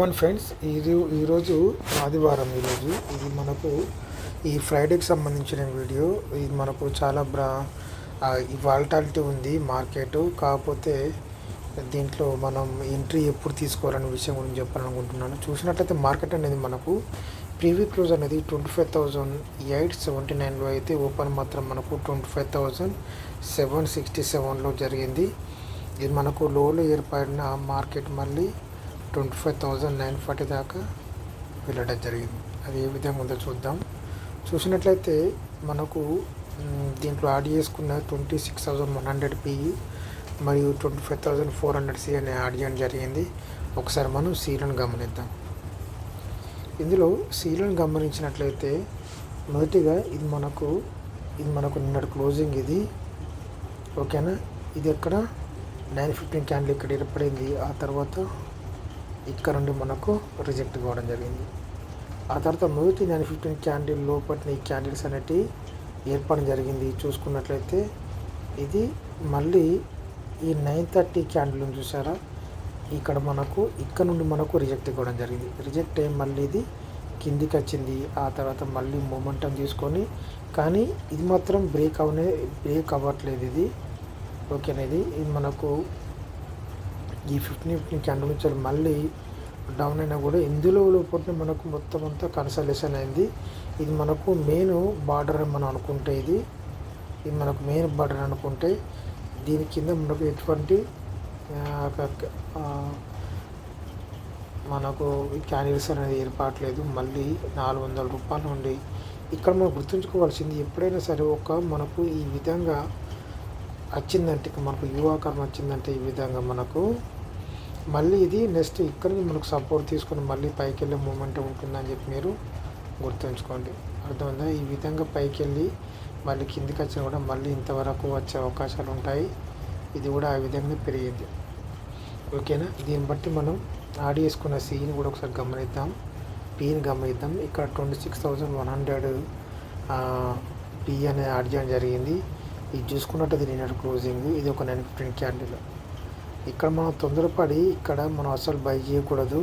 Friends, ఈరోజు ఆదివారం. ఈరోజు ఇది మనకు ఈ ఫ్రైడేకి సంబంధించిన వీడియో. ఇది మనకు చాలా వాలటాలిటీ ఉంది మార్కెట్. కాకపోతే దీంట్లో మనం ఎంట్రీ ఎప్పుడు తీసుకోవాలనే విషయం గురించి చెప్పాలనుకుంటున్నాను. చూసినట్లయితే మార్కెట్ అనేది మనకు ప్రీవియూ క్లోజ్ అనేది 25,879లో అయితే ఓపెన్ మాత్రం మనకు 25,767లో జరిగింది. ఇది మనకు లోలో ఏర్పడిన మార్కెట్ మళ్ళీ 25,940 దాకా వెళ్ళడం జరిగింది. అది ఏ విధంగా ఉందో చూద్దాం. చూసినట్లయితే మనకు దీంట్లో యాడ్ చేసుకున్న 26,100 పిఈ మరియు 25,400 సి అనే యాడ్ చేయడం జరిగింది. ఒకసారి మనం సీలను గమనిద్దాం. ఇందులో సీలను గమనించినట్లయితే మొదటిగా ఇది మనకు నిన్నటి క్లోజింగ్ ఇది. ఓకేనా, ఇది ఎక్కడ 915 క్యాండిల్ ఇక్కడ ఏర్పడింది. ఆ తర్వాత ఇక్కడ నుండి మనకు రిజెక్ట్ కావడం జరిగింది. ఆ తర్వాత మొదటి 915 క్యాండిల్ లోపల ఈ క్యాండిల్స్ అనేటివి ఏర్పడడం జరిగింది. చూసుకున్నట్లయితే ఇది మళ్ళీ ఈ 930 క్యాండిల్ చూసారా, ఇక్కడ నుండి మనకు రిజెక్ట్ కావడం జరిగింది. రిజెక్ట్ అయ్యి మళ్ళీ ఇది కిందికి వచ్చింది. ఆ తర్వాత మళ్ళీ మూమెంటం తీసుకొని, కానీ ఇది మాత్రం బ్రేక్ అవ్వట్లేదు ఇది. ఓకేనా, ఇది మనకు ఈ 15 క్యాండిల్ నుంచి మళ్ళీ డౌన్ అయినా కూడా ఇందులో లోపల మనకు మొత్తం అంతా కన్సల్టేషన్ అయింది. ఇది మనకు మెయిన్ బార్డర్ అని మనం అనుకుంటే, ఇది మనకు మెయిన్ బార్డర్ అనుకుంటే దీని కింద మనకు ఎటువంటి మనకు క్యాండిల్స్ అనేది ఏర్పడలేదు. మళ్ళీ 400 రూపాయల నుండి ఇక్కడ మనం గుర్తుంచుకోవాల్సింది, ఎప్పుడైనా సరే మనకు ఈ విధంగా వచ్చిందంటే, మనకు యువాకరణ వచ్చిందంటే ఈ విధంగా మనకు మళ్ళీ ఇది నెక్స్ట్ ఇక్కడ నుంచి మనకు సపోర్ట్ తీసుకొని మళ్ళీ పైకి వెళ్ళే మూమెంట్ ఉంటుందని చెప్పి మీరు గుర్తుంచుకోండి. అర్థమైందా? ఈ విధంగా పైకి వెళ్ళి మళ్ళీ కిందికి వచ్చినా కూడా మళ్ళీ ఇంతవరకు వచ్చే అవకాశాలు ఉంటాయి. ఇది కూడా ఆ విధంగా పెరిగింది. ఓకేనా, దీన్ని బట్టి మనం యాడ్ చేసుకున్న సీని కూడా ఒకసారి గమనిద్దాం, పీని గమనిద్దాం. ఇక్కడ 26,100 పీ అనేది యాడ్ చేయడం జరిగింది. ఇది చూసుకున్నట్టు నిన్నటి క్లోజింగ్ ఇది ఒక 915 క్యాండిల్. ఇక్కడ మనం తొందరపడి ఇక్కడ మనం అసలు బై చేయకూడదు.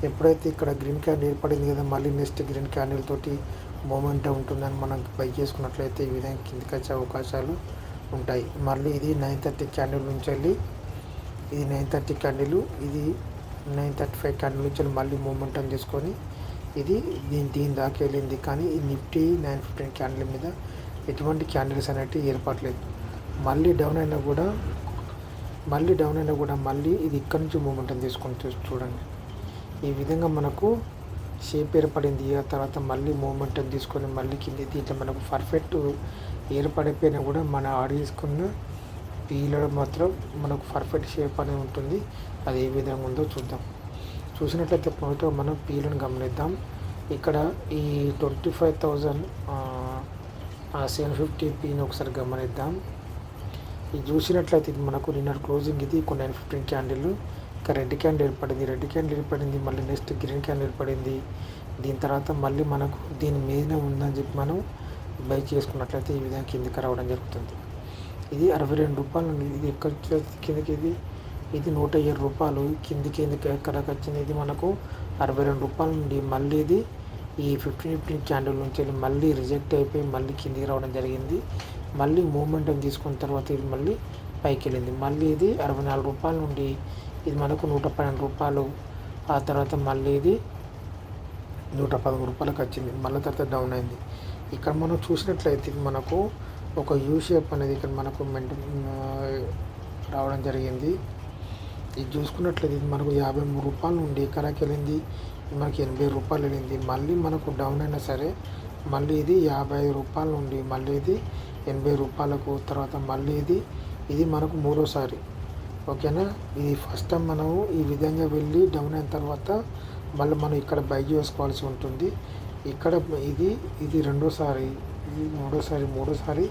ఎప్పుడైతే ఇక్కడ గ్రీన్ క్యాండిల్ ఏర్పడింది కదా, మళ్ళీ నెక్స్ట్ గ్రీన్ క్యాండిల్ తోటి మూమెంట్ ఉంటుందని మనం బై చేసుకున్నట్లయితే ఈ విధంగా కిందికి వచ్చే అవకాశాలు ఉంటాయి. మళ్ళీ ఇది 930 క్యాండిల్ నుంచి వెళ్ళి ఇది 930 క్యాండిల్, ఇది 935 క్యాండిల్ నుంచి వెళ్ళి మళ్ళీ మూమెంటం చేసుకొని ఇది దీని దాకా వెళ్ళింది. కానీ ఈ నిఫ్టీ 915 క్యాండిల్ మీద ఎటువంటి క్యాండిల్స్ అనేవి ఏర్పడలేదు. మళ్ళీ డౌన్ అయినా కూడా మళ్ళీ ఇది ఇక్కడ నుంచి మూమెంటం తీసుకొని చూడండి. ఈ విధంగా మనకు షేప్ ఏర్పడింది. ఆ తర్వాత మళ్ళీ మూమెంటం తీసుకొని మళ్ళీ కింద దీంట్లో మనకు పర్ఫెక్ట్ ఏర్పడిపోయినా కూడా మన యాడ్ చేసుకున్న పీలో మాత్రం మనకు పర్ఫెక్ట్ షేప్ అనేది ఉంటుంది. అది ఏ విధంగా ఉందో చూద్దాం. చూసినట్లయితే మొదట మనం పీలను గమనిద్దాం. ఇక్కడ ఈ 25,750 పీని ఒకసారి గమనిద్దాం. ఇది చూసినట్లయితే ఇది మనకు నిన్నటి క్లోజింగ్ ఇది 915 క్యాండిల్. ఇంకా రెడ్ క్యాండిల్ ఏర్పడింది. మళ్ళీ నెక్స్ట్ గ్రీన్ క్యాండిల్ ఏర్పడింది. దీని తర్వాత మళ్ళీ మనకు దీని మీదనే ఉందని చెప్పి మనం బై చేసుకున్నట్లయితే ఈ విధంగా కిందికి రావడం జరుగుతుంది. ఇది 62 రూపాయలు ఉంది. ఇది ఎక్కడ కిందకి ఇది 107 రూపాయలు కిందికి ఎక్కడికి వచ్చింది. ఇది మనకు 62 రూపాయల నుండి మళ్ళీ ఇది ఈ 15 క్యాండిల్ నుంచి వెళ్ళి మళ్ళీ రిజెక్ట్ అయిపోయి మళ్ళీ కిందికి రావడం జరిగింది. మళ్ళీ మూమెంటం తీసుకున్న తర్వాత ఇది మళ్ళీ పైకి వెళ్ళింది. మళ్ళీ ఇది 64 రూపాయల నుండి ఇది మనకు 112 రూపాయలు. ఆ తర్వాత మళ్ళీ ఇది 113 రూపాయలకు వచ్చింది. మళ్ళీ తర్వాత డౌన్ అయింది. ఇక్కడ మనం చూసినట్లయితే ఇది మనకు ఒక యూ షేప్ అనేది ఇక్కడ మనకు రావడం జరిగింది. ఇది చూసుకున్నట్లయితే ఇది మనకు 53 రూపాయల నుండి ఎక్కడికి వెళ్ళింది, మనకి 80 రూపాయలు వెళ్ళింది. మళ్ళీ మనకు డౌన్ అయినా సరే మళ్ళీ ఇది 55 రూపాయల నుండి మళ్ళీ ఇది 80 రూపాయలకు. తర్వాత మళ్ళీ ఇది మనకు మూడోసారి. ఓకేనా, ఇది ఫస్ట్ టైం మనము ఈ విధంగా వెళ్ళి డౌన్ అయిన తర్వాత మళ్ళీ మనం ఇక్కడ బై చేసుకోవాల్సి ఉంటుంది. ఇక్కడ ఇది రెండోసారి, ఇది మూడోసారి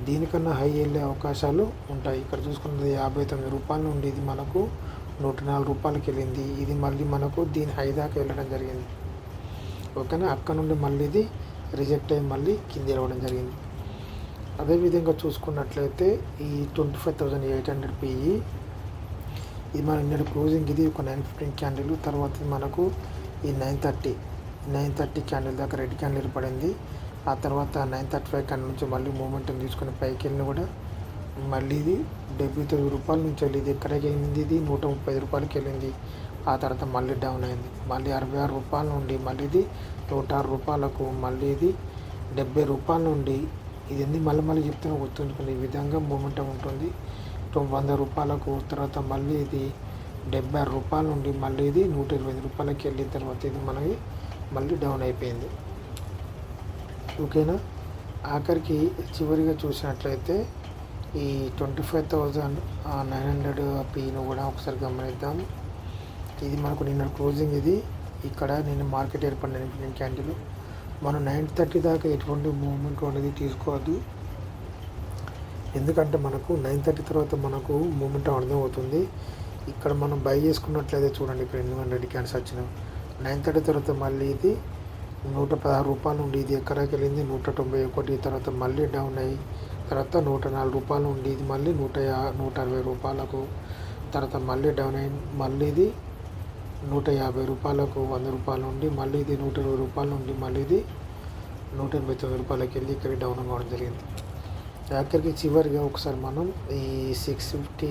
దీనికన్నా హై వెళ్ళే అవకాశాలు ఉంటాయి. ఇక్కడ చూసుకున్నది 59 రూపాయల నుండి ఇది మనకు 104 రూపాయలకి వెళ్ళింది. ఇది మళ్ళీ మనకు దీని హై దాకా వెళ్ళడం జరిగింది. ఓకేనా, అక్కడ నుండి మళ్ళీ ఇది రిజెక్ట్ అయ్యి మళ్ళీ కింది రావడం జరిగింది. అదేవిధంగా చూసుకున్నట్లయితే ఈ 25,800 పిఈ ఇది మన నిన్నటి క్లోజింగ్ ఇది ఒక 9:15 క్యాండిల్. తర్వాత మనకు ఈ 9:30 క్యాండిల్ దాకా రెడ్ క్యాండిల్ ఏర్పడింది. ఆ తర్వాత 9:35 క్యాండిల్ నుంచి మళ్ళీ మూమెంటం తీసుకుని పైకి వెళ్ళిన కూడా మళ్ళీ ఇది 79 రూపాయల నుంచి వెళ్ళి ఇది ఎక్కడికి వెళ్ళింది, ఇది 130 రూపాయలకి వెళ్ళింది. ఆ తర్వాత మళ్ళీ డౌన్ అయింది. మళ్ళీ 66 రూపాయల నుండి మళ్ళీ ఇది 106 రూపాయలకు, మళ్ళీ ఇది 70 రూపాయల నుండి ఇది మళ్ళీ చెప్తూనే గుర్తుంచుకోండి. ఈ విధంగా మూమెంటం ఉంటుంది. 100 రూపాయలకు, తర్వాత మళ్ళీ ఇది 76 రూపాయల నుండి మళ్ళీ ఇది 128 రూపాయలకి వెళ్ళిన తర్వాత ఇది మనకి మళ్ళీ డౌన్ అయిపోయింది. ఓకేనా. ఆఖరికి చివరిగా చూసినట్లయితే ఈ 25,900 పీను కూడా ఒకసారి గమనిద్దాం. ఇది మనకు నిన్న క్లోజింగ్ ఇది. ఇక్కడ నిన్న మార్కెట్ ఏర్పడిన క్యాండిల్. మనం 9:30 దాకా ఎటువంటి మూవ్మెంట్ అనేది తీసుకోవద్దు. ఎందుకంటే మనకు 9:30 తర్వాత మనకు మూమెంట్ అర్థం అవుతుంది. ఇక్కడ మనం బై చేసుకున్నట్లయితే చూడండి, ఇక్కడ 800 క్యాన్స్ వచ్చినాయి. 9:30 తర్వాత మళ్ళీ ఇది 116 రూపాయల నుండి ఇది ఎక్కడికి వెళ్ళింది 191. తర్వాత మళ్ళీ డౌన్ అయ్యి తర్వాత 104 రూపాయలు ఉండి ఇది మళ్ళీ 160 రూపాయలకు, తర్వాత మళ్ళీ డౌన్ అయ్యి మళ్ళీ ఇది 150 రూపాయలకు, 100 రూపాయలు ఉండి మళ్ళీ ఇది 120 రూపాయల నుండి మళ్ళీ ఇది 189 రూపాయలకి వెళ్ళి ఇక్కడ డౌన్ అవ్వడం జరిగింది. ఆఖరికి చివరిగా ఒకసారి మనం ఈ 700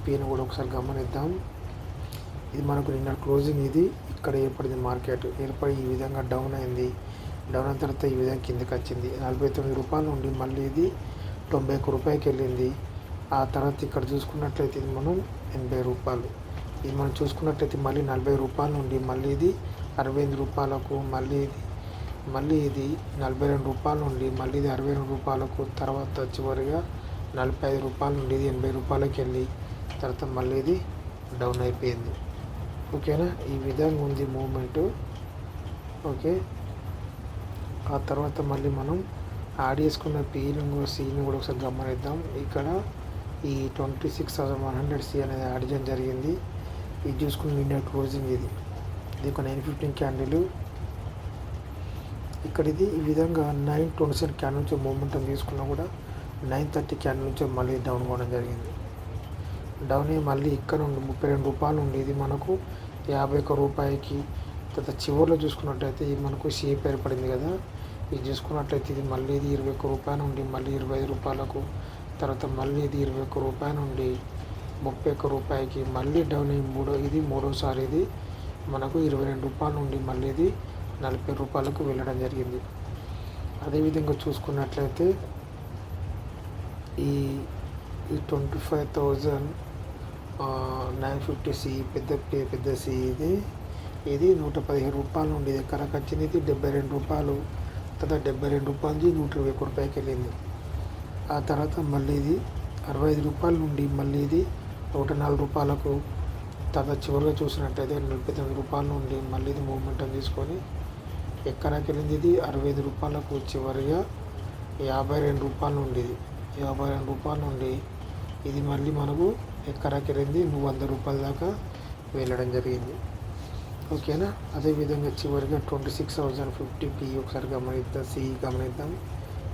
పీని కూడా ఒకసారి గమనిద్దాం. ఇది మనకు నిన్న క్లోజింగ్ ఇది. ఇక్కడ ఏర్పడింది మార్కెట్ ఏర్పడి ఈ విధంగా డౌన్ అయింది. డౌన్ అయిన తర్వాత ఈ విధంగా కిందకి వచ్చింది. 49 రూపాయల నుండి మళ్ళీ ఇది 91 రూపాయలకి వెళ్ళింది. ఆ తర్వాత ఇక్కడ చూసుకున్నట్లయితే ఇది మనం 80 రూపాయలు. ఇది మనం చూసుకున్నట్లయితే మళ్ళీ 40 రూపాయల నుండి మళ్ళీ ఇది 68 రూపాయలకు, మళ్ళీ ఇది 42 రూపాయల నుండి మళ్ళీ ఇది 62 రూపాయలకు, తర్వాత చివరిగా 45 రూపాయల నుండి ఇది 80 రూపాయలకి వెళ్ళి తర్వాత మళ్ళీ ఇది డౌన్ అయిపోయింది. ఓకేనా. ఈ విధంగా ఉంది మూమెంటు. ఓకే. ఆ తర్వాత మళ్ళీ మనం యాడ్ చేసుకున్న పీని సీని కూడా ఒకసారి గమనిద్దాం. ఇక్కడ ఈ 26,100 సి అనేది యాడ్ చేయడం జరిగింది. ఇది చూసుకుని నిన్న క్లోజింగ్ ఇది ఒక 9:15 క్యాండిల్. ఇక్కడ ఇది ఈ విధంగా 9:27 క్యాండిల్ నుంచి మూమెంటం తీసుకున్నా కూడా 9:30 క్యాండిల్ నుంచి మళ్ళీ డౌన్ అవ్వడం జరిగింది. డౌన్ అయ్యి మళ్ళీ ఇక్కడ నుండి 32 రూపాయలు ఉండి ఇది మనకు 51 రూపాయకి, తర్వాత చివరిలో చూసుకున్నట్లయితే ఇది మనకు షేప్ ఏర్పడింది కదా. ఇది చూసుకున్నట్లయితే ఇది మళ్ళీ ఇది 21 రూపాయల నుండి మళ్ళీ 25 రూపాయలకు, తర్వాత మళ్ళీ ఇది 21 రూపాయల నుండి 31 రూపాయకి మళ్ళీ డౌన్ అయ్యి ఇది మూడోసారి ఇది మనకు 22 రూపాయల నుండి మళ్ళీ ఇది 40 రూపాయలకు వెళ్ళడం జరిగింది. అదేవిధంగా చూసుకున్నట్లయితే ఈ 25,950 సి పెద్ద సి ఇది 115 రూపాయల నుండి ఎక్కడికి వచ్చింది ఇది 72 రూపాయలు, తర్వాత 72 రూపాయల నుంచి 121 రూపాయలకి వెళ్ళింది. ఆ తర్వాత మళ్ళీ ఇది 65 రూపాయల నుండి మళ్ళీ ఇది 104 రూపాయలకు, తర్వాత చివరిగా చూసినట్టయితే 49 రూపాయల నుండి మళ్ళీ ఇది మూమెంటం తీసుకొని ఎక్కడికి వెళ్ళింది ఇది 65 రూపాయలకు, చివరిగా 52 రూపాయల నుండి 52 రూపాయల నుండి ఇది మళ్ళీ మనకు ఎక్కడికి వెళ్ళింది 100 రూపాయల దాకా వెళ్ళడం జరిగింది. ఓకేనా. అదేవిధంగా చివరిగా 26,050 పి ఒకసారి గమనిద్దాం.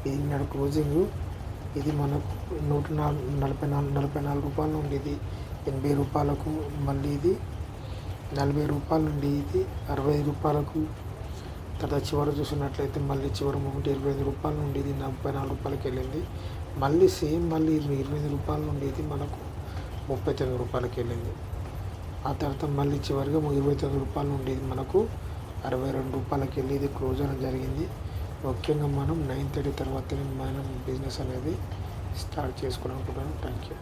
ఇది నాడు క్లోజింగ్ ఇది మనకు 144 రూపాయల నుండి ఇది 80 రూపాయలకు, మళ్ళీ ఇది 40 రూపాయల నుండి ఇది 65 రూపాయలకు, తర్వాత చివరి చూసినట్లయితే మళ్ళీ చివరి మూమెంట్ 25 రూపాయల నుండి ఇది 44 రూపాయలకి వెళ్ళింది. మళ్ళీ సేమ్ మళ్ళీ 25 రూపాయల నుండి ఇది మనకు 39 రూపాయలకి వెళ్ళింది. ఆ తర్వాత మళ్ళీ చివరిగా 29 రూపాయల నుండి ఇది మనకు 62 రూపాయలకి వెళ్ళి ఇది క్లోజ్ అవ్వడం జరిగింది. ముఖ్యంగా మనం 9:30 తర్వాతనే మనం బిజినెస్ అనేది స్టార్ట్ చేసుకోవాలనుకుంటున్నాను. Thank you.